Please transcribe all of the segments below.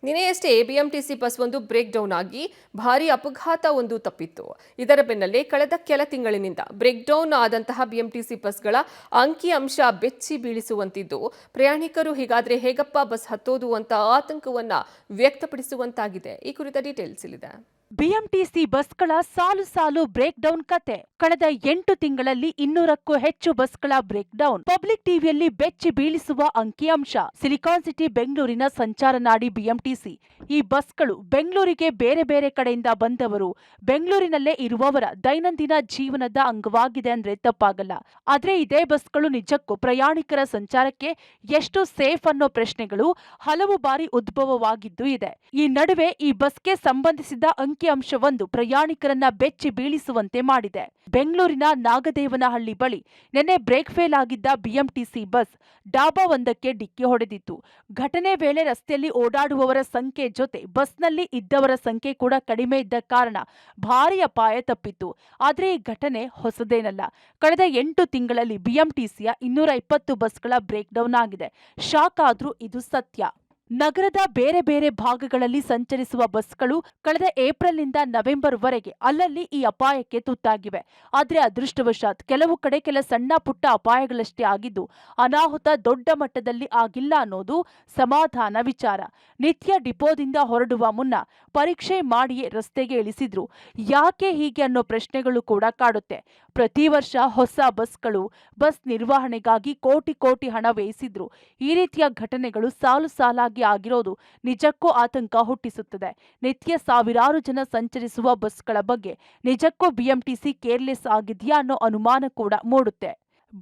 ನಿನ್ನೆಯಷ್ಟೇ BMTC bus ಒಂದು break down ಆಗಿ ಭಾರೀ ಅಪಘಾತ ಒಂದು ತಪ್ಪಿತ್ತು. ಇದರ ಬೆನ್ನಲ್ಲೇ ಕಳೆದ ಕೆಲ ತಿಂಗಳಿನಿಂದ ಬ್ರೇಕ್ ಡೌನ್ ಆದಂತಹ ಬಿಎಂಟಿಸಿ ಬಸ್ಗಳ ಅಂಕಿಅಂಶ ಬೆಚ್ಚಿ ಬೀಳಿಸುವಂತಿದ್ದು, ಪ್ರಯಾಣಿಕರು ಹೀಗಾದ್ರೆ ಹೇಗಪ್ಪ ಬಸ್ ಹತ್ತೋದು ಅಂತ ಆತಂಕವನ್ನ ವ್ಯಕ್ತಪಡಿಸುವಂತಾಗಿದೆ. ಈ ಕುರಿತ ಡೀಟೇಲ್ಸ್ ಇಲ್ಲಿದೆ. ಬಿಎಂಟಿಸಿ ಬಸ್ಗಳ ಸಾಲು ಸಾಲು ಬ್ರೇಕ್ ಡೌನ್ ಕತೆ. ಕಳೆದ 8 ತಿಂಗಳಲ್ಲಿ 200ಕ್ಕೂ ಹೆಚ್ಚು ಬಸ್ಗಳ ಬ್ರೇಕ್ ಡೌನ್. ಪಬ್ಲಿಕ್ ಟಿವಿಯಲ್ಲಿ ಬೆಚ್ಚಿ ಬೀಳಿಸುವ ಅಂಕಿಅಂಶ. ಸಿಲಿಕಾನ್ ಸಿಟಿ ಬೆಂಗಳೂರಿನ ಸಂಚಾರ ನಾಡಿ ಬಿಎಂಟಿಸಿ. ಈ ಬಸ್ಗಳು ಬೆಂಗಳೂರಿಗೆ ಬೇರೆ ಬೇರೆ ಕಡೆಯಿಂದ ಬಂದವರು, ಬೆಂಗಳೂರಿನಲ್ಲೇ ಇರುವವರ ದೈನಂದಿನ ಜೀವನದ ಅಂಗವಾಗಿದೆ ಅಂದ್ರೆ ತಪ್ಪಾಗಲ್ಲ. ಆದ್ರೆ ಇದೇ ಬಸ್ಗಳು ನಿಜಕ್ಕೂ ಪ್ರಯಾಣಿಕರ ಸಂಚಾರಕ್ಕೆ ಎಷ್ಟು ಸೇಫ್ ಅನ್ನೋ ಪ್ರಶ್ನೆಗಳು ಹಲವು ಬಾರಿ ಉದ್ಭವವಾಗಿದ್ದು ಇದೆ. ಈ ನಡುವೆ ಈ ಬಸ್ಗೆ ಸಂಬಂಧಿಸಿದ ಅಂಕಿಅಂಶವೊಂದು ಪ್ರಯಾಣಿಕರನ್ನ ಬೆಚ್ಚಿ ಬೀಳಿಸುವಂತೆ ಮಾಡಿದೆ. ಬೆಂಗಳೂರಿನ ನಾಗದೇವನಹಳ್ಳಿ ಬಳಿ ನಿನ್ನೆ ಬ್ರೇಕ್ ಫೇಲ್ ಆಗಿದ್ದ ಬಿಎಂಟಿಸಿ ಬಸ್ ಡಾಬಾವೊಂದಕ್ಕೆ ಡಿಕ್ಕಿ ಹೊಡೆದಿತ್ತು. ಘಟನೆ ವೇಳೆ ರಸ್ತೆಯಲ್ಲಿ ಓಡಾಡುವವರ ಸಂಖ್ಯೆ ಜೊತೆ ಬಸ್ನಲ್ಲಿ ಇದ್ದವರ ಸಂಖ್ಯೆ ಕೂಡ ಕಡಿಮೆ ಇದ್ದ ಕಾರಣ ಭಾರೀ ಅಪಾಯ ತಪ್ಪಿತ್ತು. ಆದ್ರೆ ಈ ಘಟನೆ ಹೊಸದೇನಲ್ಲ. ಕಳೆದ 8 ತಿಂಗಳಲ್ಲಿ ಬಿಎಂಟಿಸಿಯ 220 ಬಸ್ಗಳ ಬ್ರೇಕ್ ಡೌನ್ ಆಗಿದೆ. ಶಾಕ್ ಆದ್ರೂ ಇದು ಸತ್ಯ. ನಗರದ ಬೇರೆ ಬೇರೆ ಭಾಗಗಳಲ್ಲಿ ಸಂಚರಿಸುವ ಬಸ್ಗಳು ಕಳೆದ ಏಪ್ರಿಲ್ನಿಂದ ನವೆಂಬರ್ ವರೆಗೆ ಅಲ್ಲಲ್ಲಿ ಈ ಅಪಾಯಕ್ಕೆ ತುತ್ತಾಗಿವೆ. ಆದರೆ ಅದೃಷ್ಟವಶಾತ್ ಕೆಲವು ಕಡೆ ಕೆಲ ಸಣ್ಣ ಪುಟ್ಟ ಅಪಾಯಗಳಷ್ಟೇ ಆಗಿದ್ದು, ಅನಾಹುತ ದೊಡ್ಡ ಮಟ್ಟದಲ್ಲಿ ಆಗಿಲ್ಲ ಅನ್ನೋದು ಸಮಾಧಾನ ವಿಚಾರ. ನಿತ್ಯ ಡಿಪೋದಿಂದ ಹೊರಡುವ ಮುನ್ನ ಪರೀಕ್ಷೆ ಮಾಡಿಯೇ ರಸ್ತೆಗೆ ಇಳಿಸಿದ್ರು. ಯಾಕೆ ಹೀಗೆ ಅನ್ನೋ ಪ್ರಶ್ನೆಗಳು ಕೂಡ ಕಾಡುತ್ತೆ. ಪ್ರತಿ ವರ್ಷ ಹೊಸ ಬಸ್ಗಳು, ಬಸ್ ನಿರ್ವಹಣೆಗಾಗಿ ಕೋಟಿ ಕೋಟಿ ಹಣ ವ್ಯಯಿಸಿದ್ರು. ಈ ರೀತಿಯ ಘಟನೆಗಳು ಸಾಲು ಸಾಲಾಗಿ ಆಗಿರೋದು ನಿಜಕ್ಕೂ ಆತಂಕ ಹುಟ್ಟಿಸುತ್ತದೆ. ನಿತ್ಯ ಸಾವಿರಾರು ಜನ ಸಂಚರಿಸುವ ಬಸ್ಗಳ ಬಗ್ಗೆ ನಿಜಕ್ಕೂ ಬಿಎಂಟಿಸಿ ಕೇರ್ಲೆಸ್ ಆಗಿದೆಯಾ ಅನ್ನೋ ಅನುಮಾನ ಕೂಡ ಮೂಡುತ್ತೆ.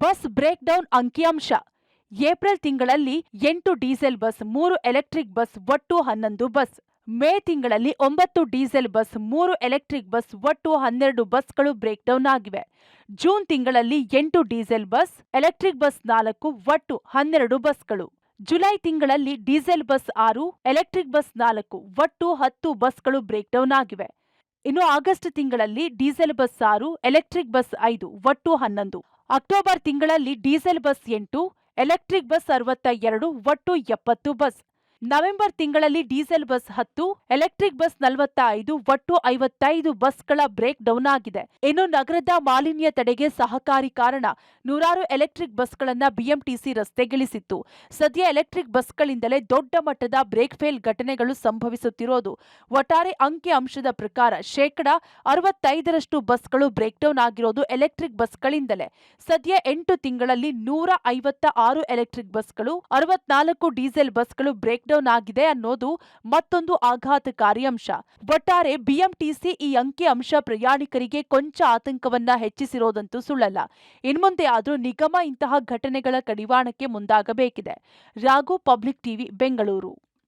ಬಸ್ ಬ್ರೇಕ್ ಡೌನ್ ಅಂಕಿಅಂಶ. ಏಪ್ರಿಲ್ ತಿಂಗಳಲ್ಲಿ 8 ಡೀಸೆಲ್ ಬಸ್, 3 ಎಲೆಕ್ಟ್ರಿಕ್ ಬಸ್, ಒಟ್ಟು 11 ಬಸ್. ಮೇ ತಿಂಗಳಲ್ಲಿ 9 ಡೀಸೆಲ್ ಬಸ್, 3 ಎಲೆಕ್ಟ್ರಿಕ್ ಬಸ್, ಒಟ್ಟು 12 ಬಸ್ಗಳು ಬ್ರೇಕ್ ಡೌನ್ ಆಗಿವೆ. ಜೂನ್ ತಿಂಗಳಲ್ಲಿ 8 ಡೀಸೆಲ್ ಬಸ್, ಎಲೆಕ್ಟ್ರಿಕ್ ಬಸ್ 4, ಒಟ್ಟು 12 ಬಸ್ಗಳು. ಜುಲೈ ತಿಂಗಳಲ್ಲಿ ಡೀಸೆಲ್ ಬಸ್ 6, ಎಲೆಕ್ಟ್ರಿಕ್ ಬಸ್ 4, ಒಟ್ಟು 10 ಬಸ್ಗಳು ಬ್ರೇಕ್ ಡೌನ್ ಆಗಿವೆ. ಇನ್ನು ಆಗಸ್ಟ್ ತಿಂಗಳಲ್ಲಿ ಡೀಸೆಲ್ ಬಸ್ 6, ಎಲೆಕ್ಟ್ರಿಕ್ ಬಸ್ 5, ಒಟ್ಟು 11. ಅಕ್ಟೋಬರ್ ತಿಂಗಳಲ್ಲಿ ಡೀಸೆಲ್ ಬಸ್ 8, ಎಲೆಕ್ಟ್ರಿಕ್ ಬಸ್ 62, ಒಟ್ಟು 70 ಬಸ್. ನವೆಂಬರ್ ತಿಂಗಳಲ್ಲಿ ಡೀಸೆಲ್ ಬಸ್ 10, ಎಲೆಕ್ಟ್ರಿಕ್ ಬಸ್ 45, ಒಟ್ಟು 55 ಬಸ್ಗಳ ಬ್ರೇಕ್ ಡೌನ್ ಆಗಿದೆ. ಇನ್ನು ನಗರದ ಮಾಲಿನ್ಯ ತಡೆಗೆ ಸಹಕಾರಿ ಕಾರಣ ನೂರಾರು ಎಲೆಕ್ಟ್ರಿಕ್ ಬಸ್ಗಳನ್ನ ಬಿಎಂಟಿಸಿ ರಸ್ತೆಗಿಳಿಸಿತ್ತು. ಸದ್ಯ ಎಲೆಕ್ಟ್ರಿಕ್ ಬಸ್ಗಳಿಂದಲೇ ದೊಡ್ಡ ಮಟ್ಟದ ಬ್ರೇಕ್ ಫೇಲ್ ಘಟನೆಗಳು ಸಂಭವಿಸುತ್ತಿರೋದು. ಒಟ್ಟಾರೆ ಅಂಕಿ ಅಂಶದ ಪ್ರಕಾರ 65% ಬಸ್ಗಳು ಬ್ರೇಕ್ ಡೌನ್ ಆಗಿರೋದು ಎಲೆಕ್ಟ್ರಿಕ್ ಬಸ್ಗಳಿಂದಲೇ. ಸದ್ಯ 8 ತಿಂಗಳಲ್ಲಿ 156 ಎಲೆಕ್ಟ್ರಿಕ್ ಬಸ್ಗಳು, 64 ಡೀಸೆಲ್ ಬಸ್ಗಳು ಬ್ರೇಕ್ ಡೌನ್ ಆಗಿದೆ ಅನ್ನೋದು ಮತ್ತೊಂದು ಆಘಾತಕಾರಿ ಅಂಶ. ಒಟ್ಟಾರೆ ಬಿಎಂಟಿಸಿ ಈ ಅಂಕಿ ಅಂಶ ಪ್ರಯಾಣಿಕರಿಗೆ ಕೊಂಚ ಆತಂಕವನ್ನ ಹೆಚ್ಚಿಸಿರೋದಂತೂ ಸುಳ್ಳಲ್ಲ. ಇನ್ಮುಂದೆ ಆದ್ರೂ ನಿಗಮ ಇಂತಹ ಘಟನೆಗಳ ಕಡಿವಾಣಕ್ಕೆ ಮುಂದಾಗಬೇಕಿದೆ. Raghu, public TV, Bengaluru.